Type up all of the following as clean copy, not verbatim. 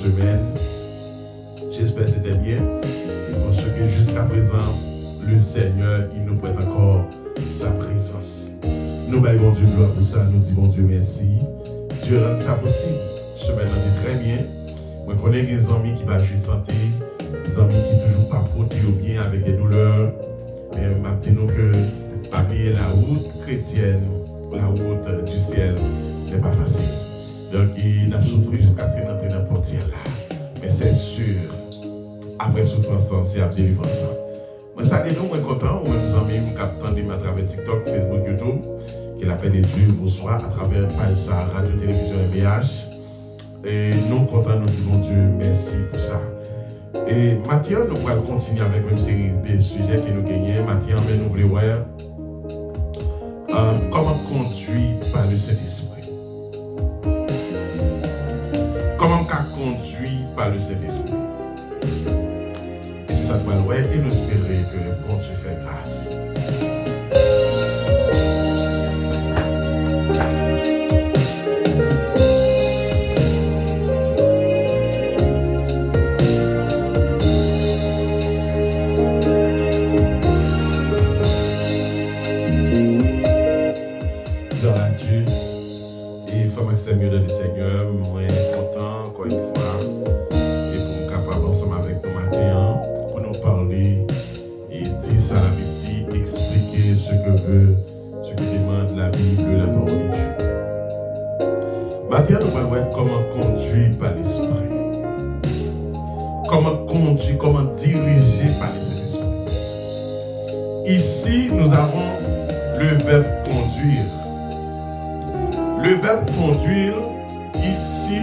semaine. J'espère que c'était bien. Parce que jusqu'à présent, le Seigneur, il nous prête encore sa présence. Nous baillons Dieu gloire pour ça. Nous disons Dieu merci. Dieu rend ça possible. Semaine est très bien. Moi, je connais des amis qui vont juste santé. Des amis qui ne toujours pas portés bien avec des douleurs. Mais maintenant que papier, la route chrétienne, la route du ciel n'est pas facile. Donc il a souffert jusqu'à ce qu'il entre dans la portière là. Mais c'est sûr, après souffrance, c'est à délivrance. Moi, ça dit nous, moi content, moi, mes amis, qui attendent à travers TikTok, Facebook, YouTube, qui l'appelle des Dieu, bonsoir, à travers page Radio Télévision MBH. Et nous, contents, nous disons Dieu, merci pour ça. Et Mathieu, nous allons continuer avec la même série de sujets que nous gagnons. Mathieu, nous voulons voir comment conduire par le Saint-Esprit. Comment conduire par le Saint-Esprit. Et c'est ça que nous allons voir et nous espérer que bon Dieu fait grâce. Seigneur de Seigneur, moi content encore une fois et pour nous capable ensemble avec nous matin pour nous parler et dire ça la Bible, expliquer ce que demande la Bible, la parole de Dieu. Maintenant nous allons voir comment conduire par l'esprit, comment conduire, comment diriger par l'esprit. Ici nous avons le verbe conduire. Le verbe conduire, ici,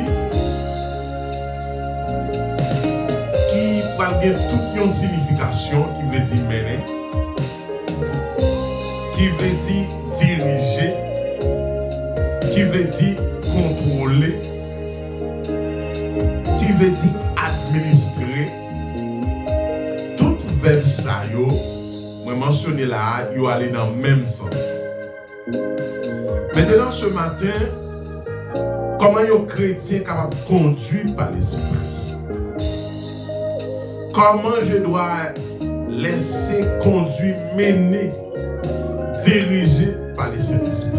qui parle de toute une signification, qui veut dire mener, qui veut dire diriger, qui veut dire contrôler, qui veut dire administrer. Tout verbe ça, moi mentionné là, yo aller dans le même sens. Maintenant, ce matin, comment les chrétiens sont capables de conduire par l'esprit? Comment je dois laisser conduire, mener, diriger par le Saint-Esprit?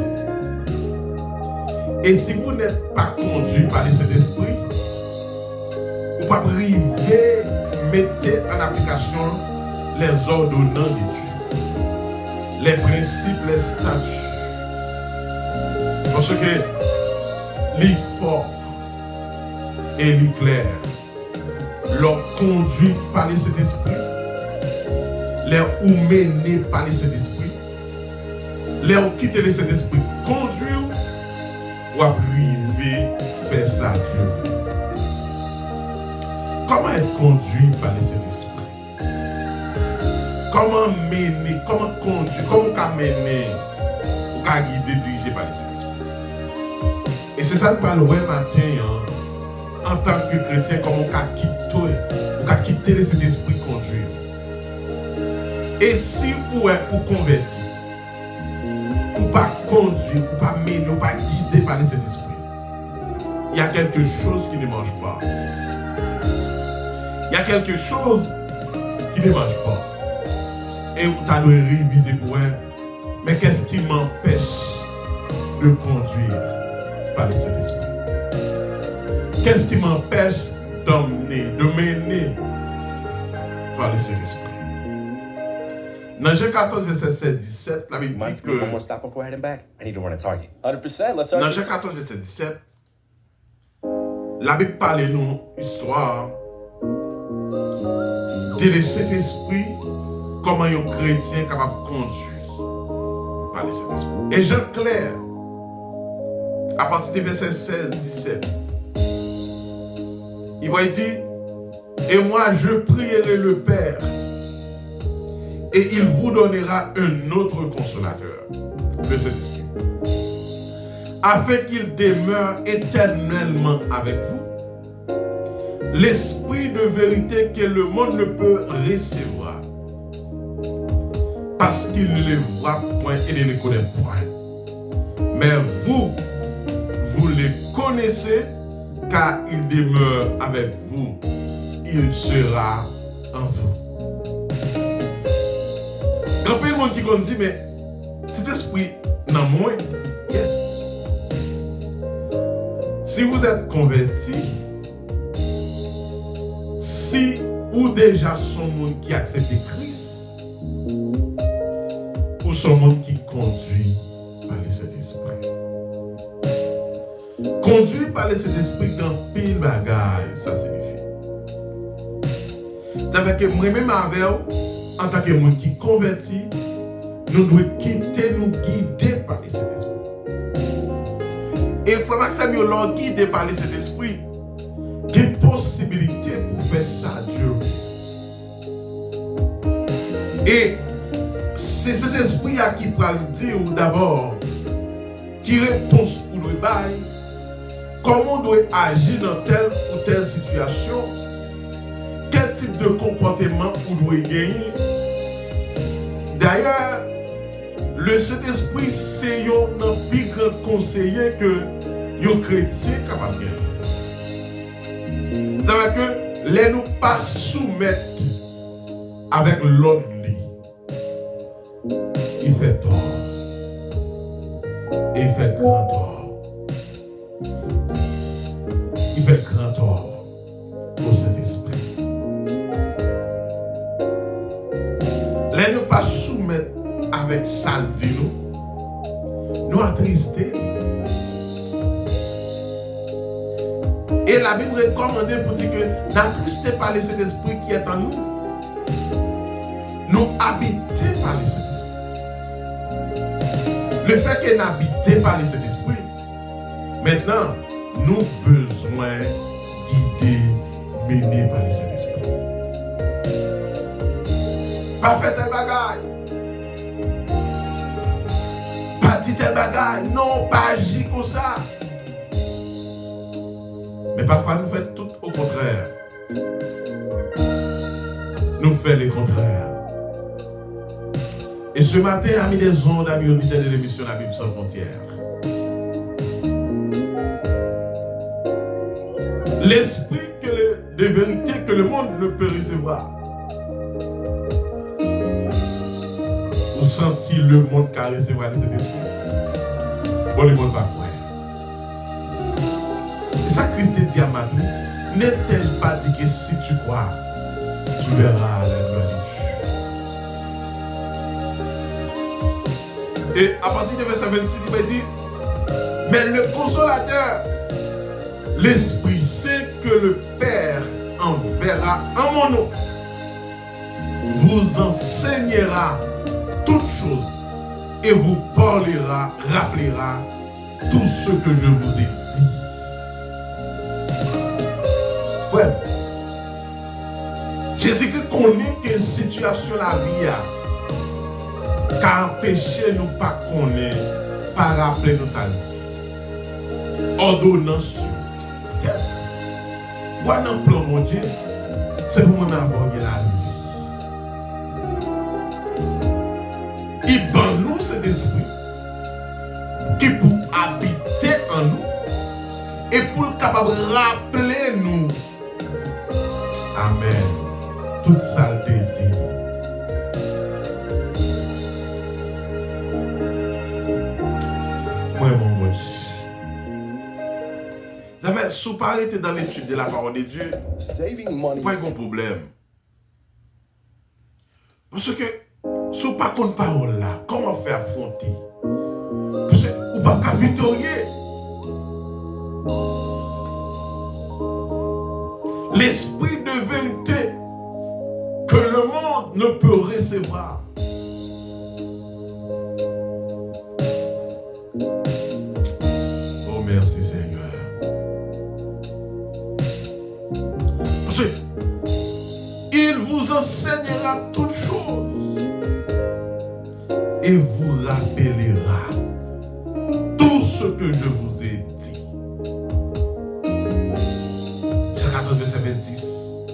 Et si vous n'êtes pas conduit par le Saint-Esprit, vous ne pouvez pas arriver à mettre en application les ordonnances de Dieu, les principes, les statuts. Parce que l'effort et l'éclair leur conduit par le Saint-Esprit, leur ou mené par le Saint-Esprit, leur quitter le Saint-Esprit, conduire ou arriver faire ça Dieu. Comment être conduit par le Saint-Esprit? Comment mener, comment conduire, comment mener ou guider, diriger par le Saint-Esprit? Et c'est ça que nous parlons matin, en tant que chrétien, comment on peut quitter le Saint-Esprit conduire. Et si vous êtes converti, ou pas conduire, ou pas mener, ou pas guider par le Saint-Esprit, il y a quelque chose qui ne marche pas. Il y a quelque chose qui ne marche pas. Et vous devez réviser pour elle. Mais qu'est-ce qui m'empêche de conduire par le Saint-Esprit? Qu'est-ce qui m'empêche d'emmener, de mener par le Saint-Esprit? Dans Jean 14, verset 7, 17, la Bible dit que... One more stop before heading back. I need to run a target. 100%. Let's Dans Jean 14, verset 17, la Bible parle de nous histoire de le Saint-Esprit, comment un chrétien est capable de conduire par le Saint-Esprit. Et Jean clair, à partir du verset 16, 17, il va dire, et moi je prierai le Père, et il vous donnera un autre consolateur, le Saint-Esprit, afin qu'il demeure éternellement avec vous. L'esprit de vérité que le monde ne peut recevoir, parce qu'il ne les voit point et ne les connaît point. Mais vous les connaissez, car il demeure avec vous, il sera en vous. Quand il y a des gens qui ont dit, mais cet esprit dans moi, yes. Si vous êtes converti, si ou déjà son monde qui accepte Christ, ou son monde qui conduit par le Saint-Esprit. Conduit par le Saint-Esprit dans pile bagaille, ça signifie. Ça veut dire que moi-même avec vous, en tant que monde qui converti, nous devons quitter nous guider par le Saint-Esprit. Et frère Maxime, l'on guidé par le Saint-Esprit, il y a une possibilité pour faire ça Dieu. Et c'est cet esprit à qui peut le dire d'abord, qui réponse ou doit bailler, comment on doit agir dans telle ou telle situation, quel type de comportement on doit gagner. D'ailleurs, le Saint-Esprit, c'est un plus grand conseiller que un chrétien capable de gagner. C'est-à-dire que les nous pas soumettre avec l'autre lit. Il fait tort. Et il fait grand tort. Il fait grand tort au Saint-Esprit. Les nous pas soumettre avec ça dit nous attristés. Et la Bible recommande pour dire que n'attristez pas le Saint-Esprit qui est en nous. Nous habitons par le Saint-Esprit. Le fait que nous habitons par le Saint-Esprit, maintenant, nous avons besoin guider, mener par le Saint-Esprit. Pas faire tel bagaille. Pas dire tel bagaille. Non, pas agir comme ça. Mais parfois, nous faisons tout au contraire. Nous faisons le contraire. Et ce matin, amis des ondes, amis auditeurs de l'émission La Bible sans frontières, l'esprit de vérité que le monde ne peut recevoir. Vous sentez le monde qui a recevoir de cet esprit. Bon, le monde va croire. Et ça, Christ dit à Matou, n'est-elle pas dit que si tu crois, tu verras la gloire de Dieu. Et à partir du verset 26, il va dire, mais le consolateur, l'Esprit Saint que le Père enverra en mon nom, vous enseignera toutes choses et vous rappellera tout ce que je vous ai dit. Ouais. Jésus-Christ connaît quelle situation la vie a. Car péché nous pas connaît, pas rappeler nous ça dit. Ordonnance. Moi dans le plan mon Dieu, c'est pour moi avoir la vie. Il ban nous cet esprit qui pour habiter en nous et pour le capable rappeler nous. Amen. Toute saleté dit. Moi, mon Dieu. Vous avez sous-parité dans l'étude de la parole de Dieu. Pas un problème. Parce que, sous pas contre parole là, comment faire affronter? Parce que, ou pas qu'à victorier. L'esprit de vérité que le monde ne peut recevoir. Oh merci Seigneur. Parce que il vous enseignera toutes choses et vous rappellera tout ce que je vous ai dit. Verset 26,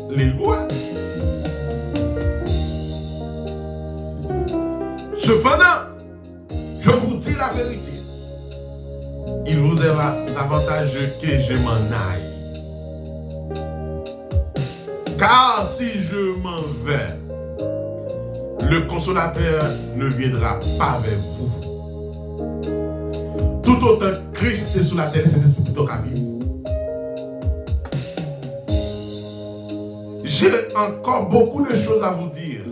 les lois. Cependant, je vous dis la vérité. Il vous est avantageux que je m'en aille. Car si je m'en vais, le consolateur ne viendra pas vers vous. Tout autant que Christ est sur la terre, c'est l'esprit plutôt qu'à vivre. J'ai encore beaucoup de choses à vous dire,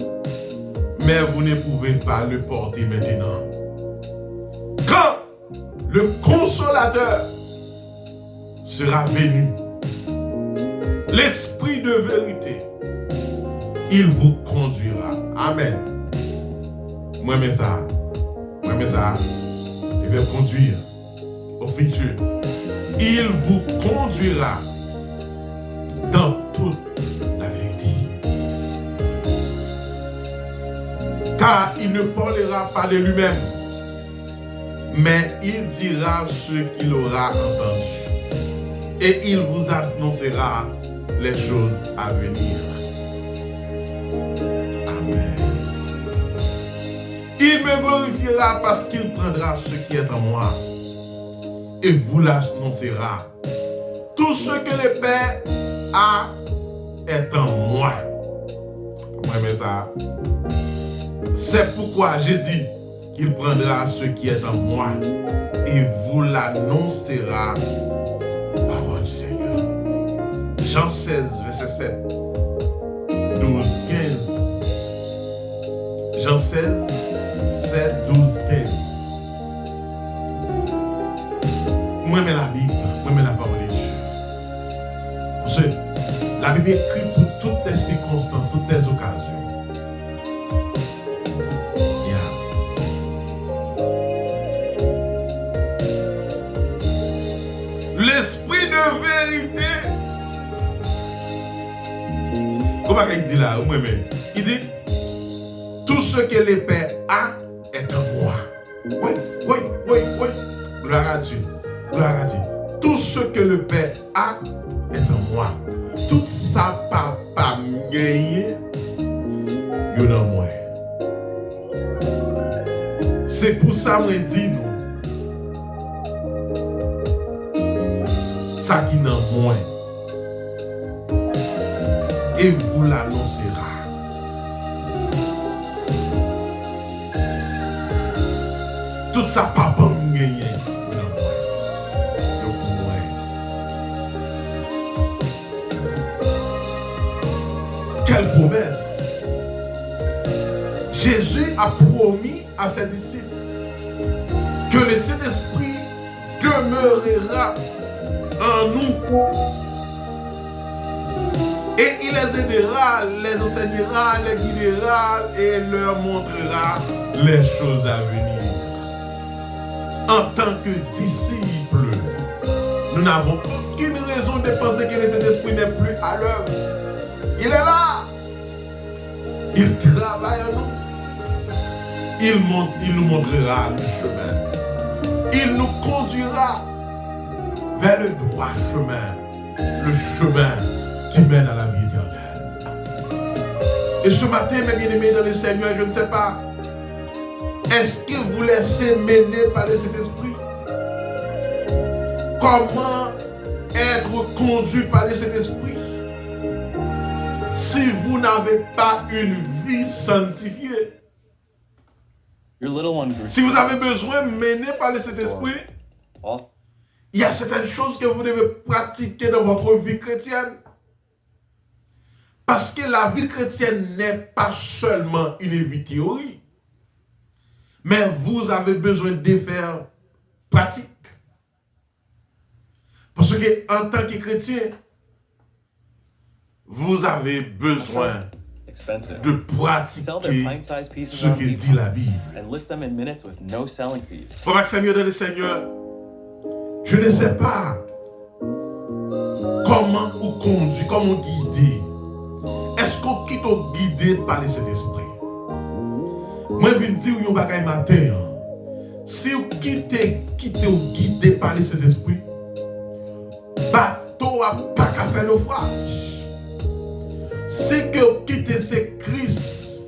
mais vous ne pouvez pas le porter maintenant. Quand le consolateur sera venu, l'esprit de vérité, il vous conduira. Amen. Moi, mais ça, il va conduire au futur. Il vous conduira dans toute la vérité. Car il ne parlera pas de lui-même, mais il dira ce qu'il aura entendu. Et il vous annoncera les choses à venir. Amen. Il me glorifiera parce qu'il prendra ce qui est en moi et vous l'annoncera. Tout ce que le Père a est en moi. Moi, mais ça, c'est pourquoi j'ai dit qu'il prendra ce qui est en moi et vous l'annoncera. Parole du Seigneur. Jean 16, verset 7, 12, 15. Jean 16, 7, 12, 15. Moi, mais la Bible, moi, mais la parole de Dieu. Parce que la Bible est écrite pour toutes les circonstances, toutes les occasions. L'esprit de vérité. Comment il dit là? Il dit tout ce que le Père a est en moi. Oui. Gloire à Dieu. Tout ce que le Père a est en moi. Tout ça, papa gagné, il y en a moi. C'est pour ça que je dis nous. Ça qui n'en moins. Et vous l'annoncera. Tout ça, papa me gagne. Quelle promesse! Jésus a promis à ses disciples que le Saint-Esprit demeurera en nous. Et il les aidera, les enseignera, les guidera et leur montrera les choses à venir. En tant que disciples, nous n'avons aucune raison de penser que le Saint-Esprit n'est plus à l'œuvre. Il est là. Il travaille en nous. Il nous montrera le chemin. Il nous conduira vers le droit chemin. Le chemin qui mène à la vie éternelle. Et ce matin, mes bien-aimés dans le Seigneur, je ne sais pas, est-ce que vous laissez mener par le Saint-Esprit? Comment être conduit par le Saint-Esprit si vous n'avez pas une vie sanctifiée? Si vous avez besoin de mener par le Saint-Esprit, il y a certaines choses que vous devez pratiquer dans votre vie chrétienne. Parce que la vie chrétienne n'est pas seulement une vie théorique, mais vous avez besoin de faire pratique. Parce qu'en tant que chrétien, vous avez besoin de pratiquer ce que dit la Bible. Frère Seigneur dans le Seigneur, je ne sais pas comment vous conduire, comment guider. Est-ce qu'on quitte guidé par le Saint-Esprit? Moi, je viens de dire un bagage matin. Si vous quittez guidé par le Saint-Esprit, bateau n'a pas qu'à faire naufrage. Si que vous quittez c'est Christ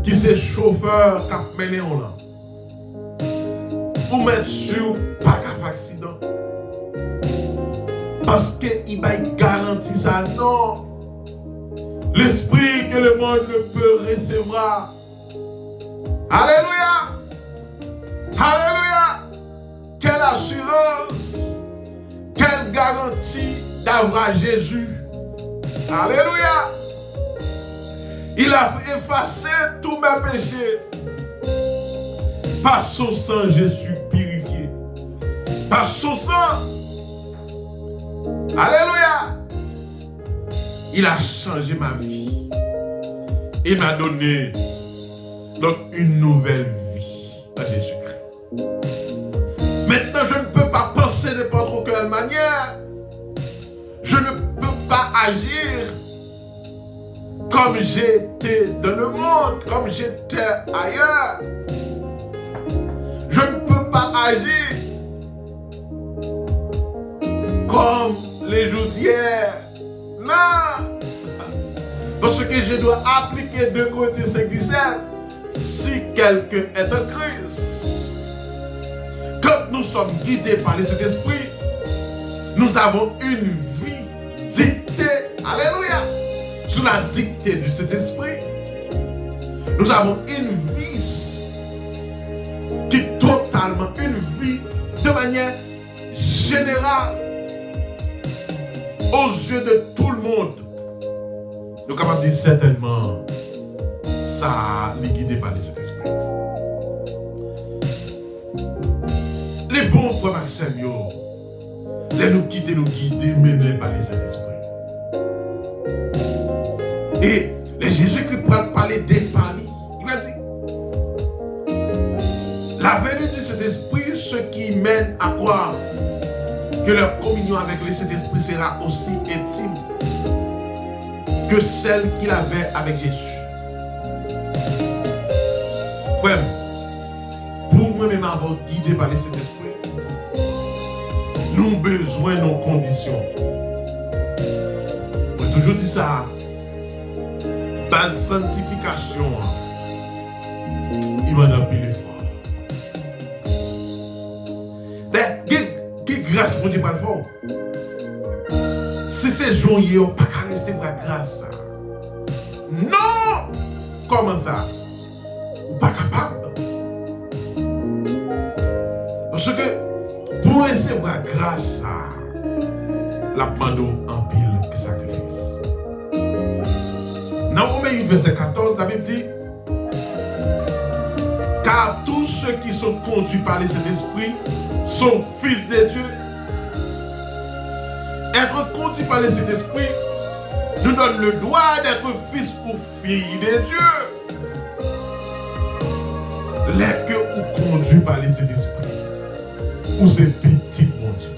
qui est chauffeur qui a mené en là. Vous mettez sur pas qu'à faire accident. Parce qu'il va garantir ça, non. L'esprit que le monde ne peut recevoir. Alléluia. Alléluia. Quelle assurance. Quelle garantie d'avoir Jésus. Alléluia. Il a effacé tous mes péchés. Par son sang, je suis purifié. Par son sang. Alléluia. Il a changé ma vie. Il m'a donné donc une nouvelle vie à Jésus-Christ. Maintenant, je ne peux pas penser de n'importe quelle manière. Je ne peux pas agir comme j'étais dans le monde, comme j'étais ailleurs. Je ne peux pas agir comme les jours d'hier. Non! Parce que je dois appliquer 2 Corinthiens 5:17. Si quelqu'un est en Christ, quand nous sommes guidés par le Saint-Esprit, nous avons une vie dictée, alléluia, sous la dictée du Saint-Esprit. Nous avons une vie qui est totalement une vie de manière générale aux yeux de tout le monde. Nous sommes capables de dire certainement ça est guidé par le Saint-Esprit. Les bons frères Maxime, les nous guider, menés par le Saint-Esprit. Et les Jésus-Christ parlait des paris. Il va dire la venue du Saint-Esprit, ce qui mène à croire que leur communion avec le Saint-Esprit sera aussi intime que celle qu'il avait avec Jésus. Frère, pour moi-même avoir guidé par le Saint-Esprit, nous avons besoin de nos conditions. On a toujours dit ça. Base sanctification, il m'en a pris l'effort. Grâce pour Dieu pas fort. Si ces gens y ont pas qu'à recevoir grâce. Non! Comment ça? Ou pas capable? Parce que pour recevoir grâce, la demande en pile sacrifice. Dans Romains 8, verset 14, la Bible dit: car tous ceux qui sont conduits par le Saint-Esprit sont fils de Dieu. Être conduit par le Saint-Esprit nous donne le droit d'être fils ou fille de Dieu. Les que ou conduit par le Saint-Esprit, ou c'est petit mon Dieu.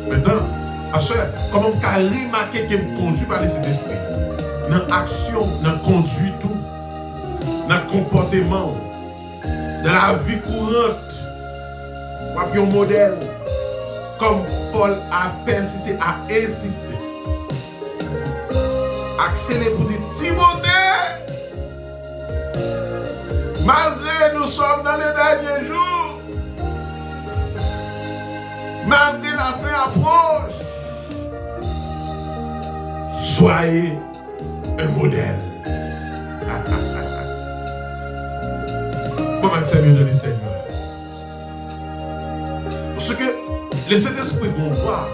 Maintenant, à ce comment on peut remarquer qu'il me conduit par le Saint-Esprit? Dans l'action, dans la conduite, dans le comportement, dans la vie courante, on a un modèle. Comme Paul a persisté, a insisté. Accéléré pour dire: Timothée, malgré nous sommes dans les derniers jours, malgré la fin approche, soyez un modèle. Faut m'en servir de le Seigneur. Parce que le Saint-Esprit qu'on voit,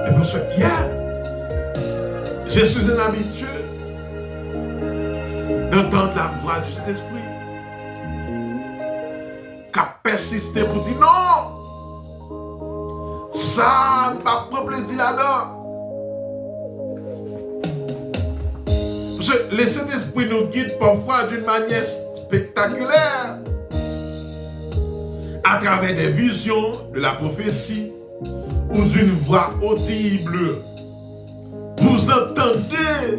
et parce que je suis un habitué d'entendre la voix du Saint-Esprit qui a persisté pour dire non, ça ne va pas plaisir là-dedans. Parce que le Saint-Esprit nous guide parfois d'une manière spectaculaire, à travers des visions de la prophétie ou d'une voix audible. Vous entendez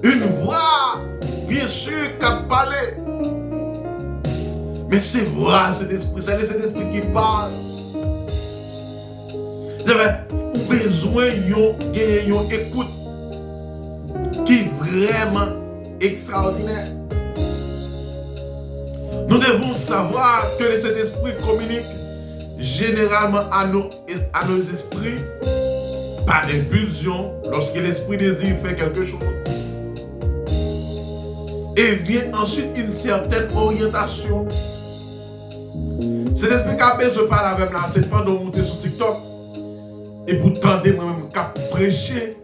une voix, bien sûr, qui a parlé. Mais c'est vrai, cet esprit, c'est cet esprit qui parle. Vous avez besoin d'une écoute qui est vraiment extraordinaire. Nous devons savoir que le Saint-Esprit communique généralement à nos esprits par impulsion, lorsque l'esprit désire faire quelque chose. Et vient ensuite une certaine orientation. Cet esprit qui a besoin de parler avec moi, c'est pas de monter sur TikTok. Et pour tendre moi-même qui prêcher,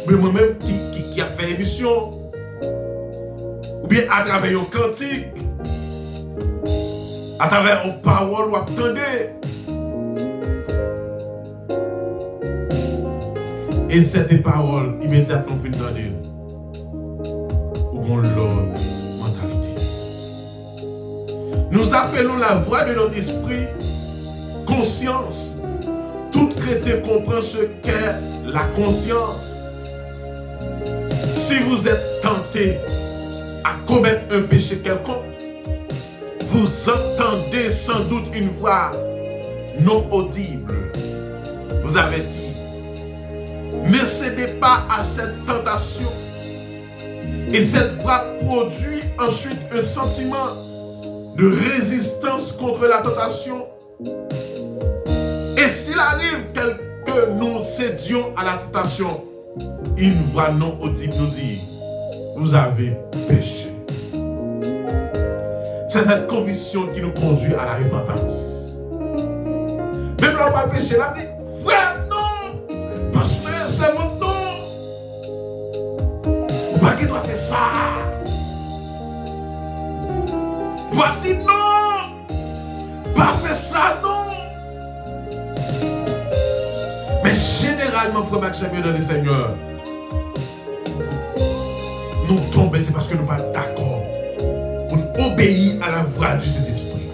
mais moi-même qui a fait émission. Ou bien à travers un cantique, à travers une parole ou attendez. Et cette parole, immédiatement, vous entendez, ou bon l'autre mentalité. Nous appelons la voix de notre esprit conscience. Tout chrétien comprend ce qu'est la conscience. Si vous êtes tenté à commettre un péché quelconque, vous entendez sans doute une voix non audible. Vous avez dit, ne cédez pas à cette tentation. Et cette voix produit ensuite un sentiment de résistance contre la tentation. Et s'il arrive que nous cédions à la tentation, une voix non audible nous dit, vous avez péché. C'est cette conviction qui nous conduit à la repentance. Même là, on va pécher, là, on dit, frère, non, pasteur, c'est votre nom. Vous ne doit faire ça. Vous dites non, pas faire ça, non. Mais généralement, frère Maxime, dans le Seigneur, nous tombons, c'est parce que nous ne sommes pas d'accord pour nous obéir à la voix du Saint-Esprit.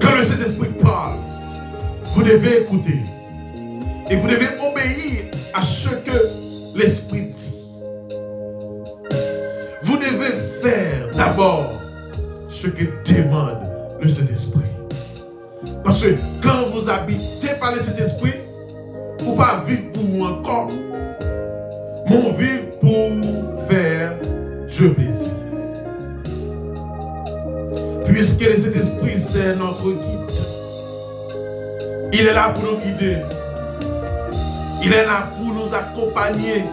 Quand le Saint-Esprit parle, vous devez écouter et vous devez obéir à ce que l'Esprit dit. Vous devez faire d'abord ce que demande le Saint-Esprit. Parce que quand vous habitez par le Saint-Esprit, vous ne pas vivre pour vous encore, mais on vit pour faire Dieu plaisir. Puisque le Saint-Esprit, c'est notre guide. Il est là pour nous guider. Il est là pour nous accompagner.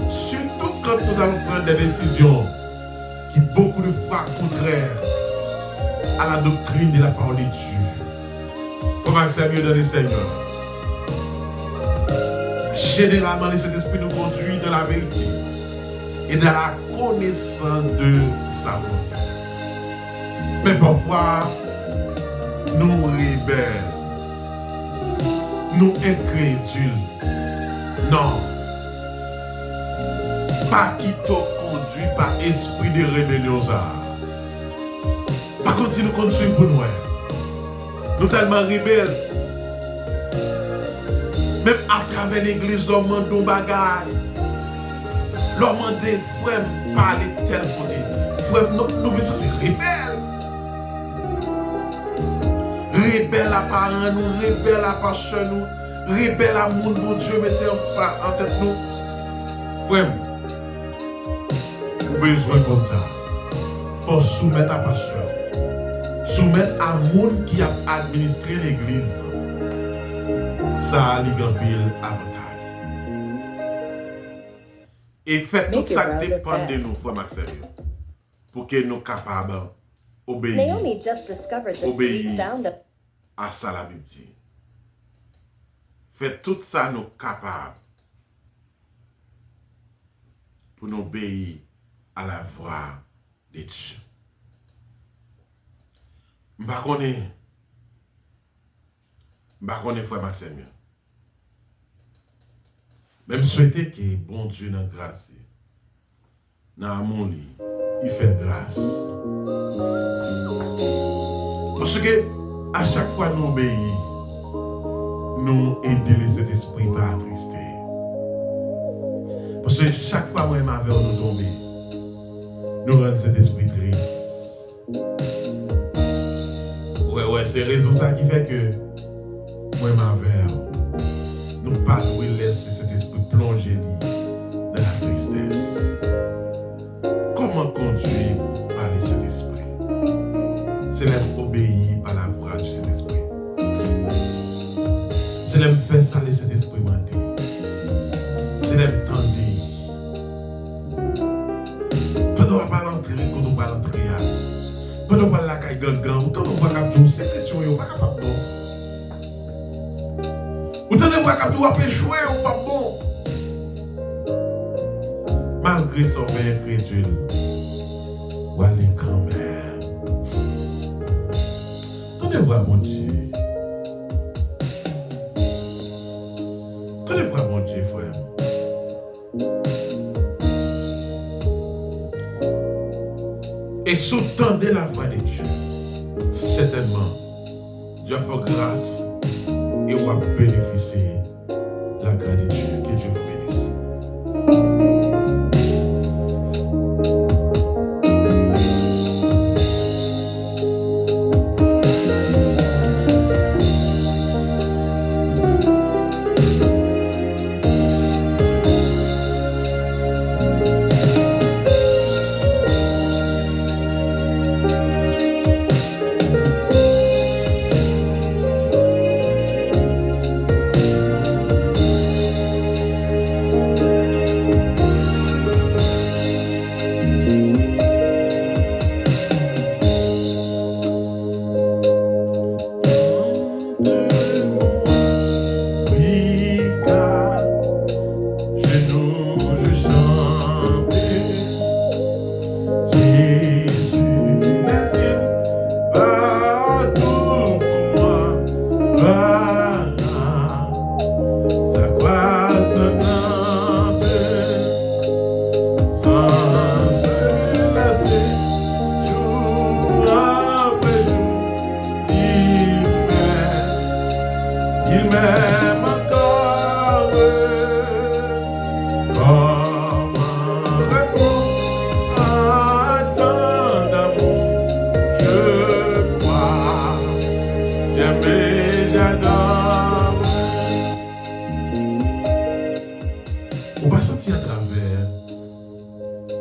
Surtout quand nous allons prendre des décisions qui beaucoup de fois contraires à la doctrine de la parole de Dieu. Il faut m'accepter dans le Seigneur. Généralement, le Saint-Esprit nous conduit dans la vérité et dans la connaissance de sa volonté. Mais parfois, nous rebelles, nous incrédules. Non. Pas qui te conduit par esprit de rébellion. Par contre, si nous conduisons pour nous, nous tellement rebelles. Même à travers l'église, l'homme demande des bagailles. L'homme demande des frères parler tel côté. Frère, nous venons c'est rebelle. Rebelle à parents, nous, rebelle à pasteur, nous, rebelle à monde, mon Dieu, mettez en tête nous. Frère, vous avez besoin comme ça. Il faut soumettre à pasteur. Soumettre à monde qui a administré l'église. Ça a un pile avantage. Et fait tout ça dépend de nous, frère Maxime, pour que nous soyons capables d'obéir à ça la Bible dit. Fait tout ça nous capables pour nous obéir à la voix de Dieu. Je ne connais pas frère Maxime. Même souhaiter que bon Dieu dans grâce, dans mon lit, il fait grâce. Parce que à chaque fois nous obéissons, nous aidons cet esprit pas attristé. Parce que chaque fois moi ma vers nous tomber, nous rendons cet esprit triste. Ouais, c'est raison ça qui fait que moi ma vers nous pas laisser cet esprit plonger dans la tristesse. Comment conduire par le Saint-Esprit? C'est l'obéir par la voix du Saint-Esprit. C'est faire ça le Saint-Esprit mandé. gangan, autant de voix capture, c'est chrétien, yo pas capable non. Autant de voix capture, a échoué, ou pas bon. Malgré son fait incrédule, ou aller quand même. Autant de voix, mon Dieu. Autant de voix, mon Dieu, frère. Et sous-tendez la voix de Dieu. Certainement, Dieu a fait grâce et on va bénéficier de la grâce de Dieu. Que Dieu vous bénisse.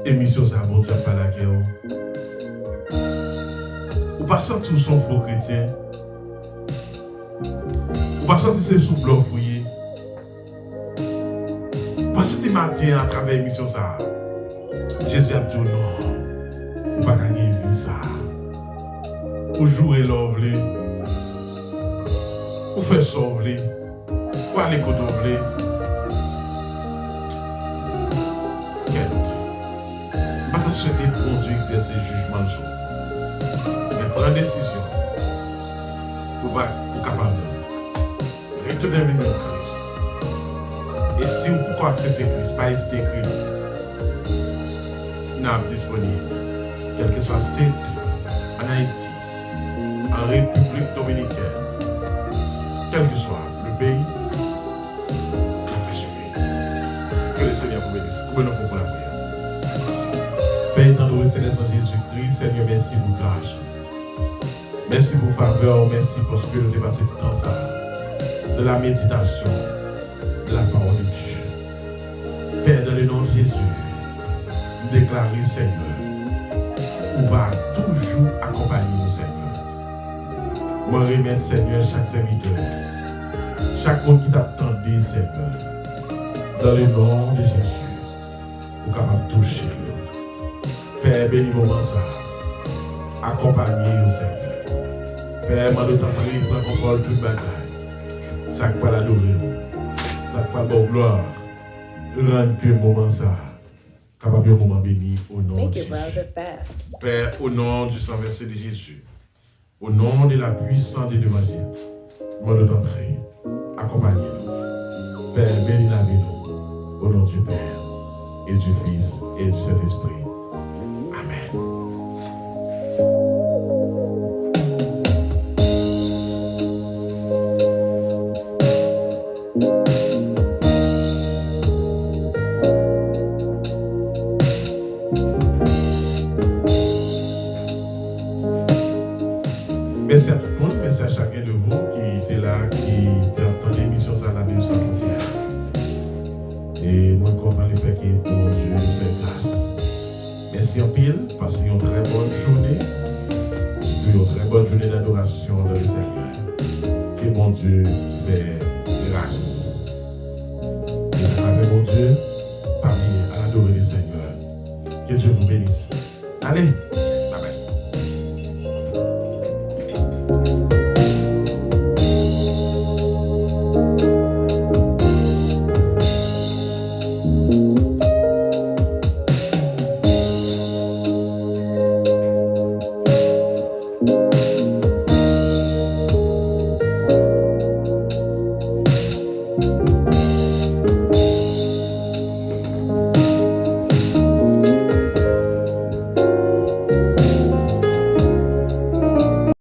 Émission ça, bon Dieu, pas la guerre. Ou pas sentir son faux chrétien. Ou pas sentir c'est sous blanc fouillé. Ou pas sentir matin à travers l'émission ça. Jésus a dit non. Ou pas gagner vie ça. Ou jouer l'ovlé. Ou faire sauver. Ou aller côté ovlé. Pas souhaiter bon Dieu exercer jugement sur. Mais prendre décision pour capable de retourner venir au Christ. Et si vous pouvez accepter Christ, pas hésiter à écrire. Nous sommes disponibles, quel que soit le state, en Haïti, en République Dominicaine, quel que soit le pays, on fait suivre. Que le Seigneur vous bénisse. Comment nous faisons pour la prière? Père étendue céleste en Jésus-Christ, Seigneur, merci pour grâce. Merci pour faveur, merci parce que nous dépassons tout temps ça. De la méditation, de la parole de Dieu. Père, dans le nom de Jésus, nous déclarons, Seigneur, on va toujours accompagner nous, Seigneur. Moi, remettre, Seigneur, chaque serviteur, chaque monde qui t'attendait, Seigneur, dans le nom de Jésus, pour capable de toucher. Père, bénis moment ça. Accompagnez-nous, Seigneur. Père, moi, nous t'en prie, prends contrôle toute bataille. Ça quoi l'adorer. Ça quoi bon gloire. Rendre que moment ça. Capable de moment béni au nom de Jésus. Père, au nom du sang versé de Jésus. Au nom de la puissance de l'évangile. Moi, nous t'en prie. Accompagnez-nous. Père, bénis la vie nous. Au nom du Père et du Fils et du Saint-Esprit. Amen. Merci à tout le monde, merci à chacun de vous qui était là, qui entend l'émission ça la Bible sans frontières. Et moi, comment le fait qu'il pour Dieu fait grâce. Merci en pile, passez une très bonne journée. Une très bonne journée d'adoration dans le Seigneur. Que mon Dieu fait grâce. Et avec mon Dieu, parmi à l'adorer le Seigneur. Que Dieu vous bénisse. Allez!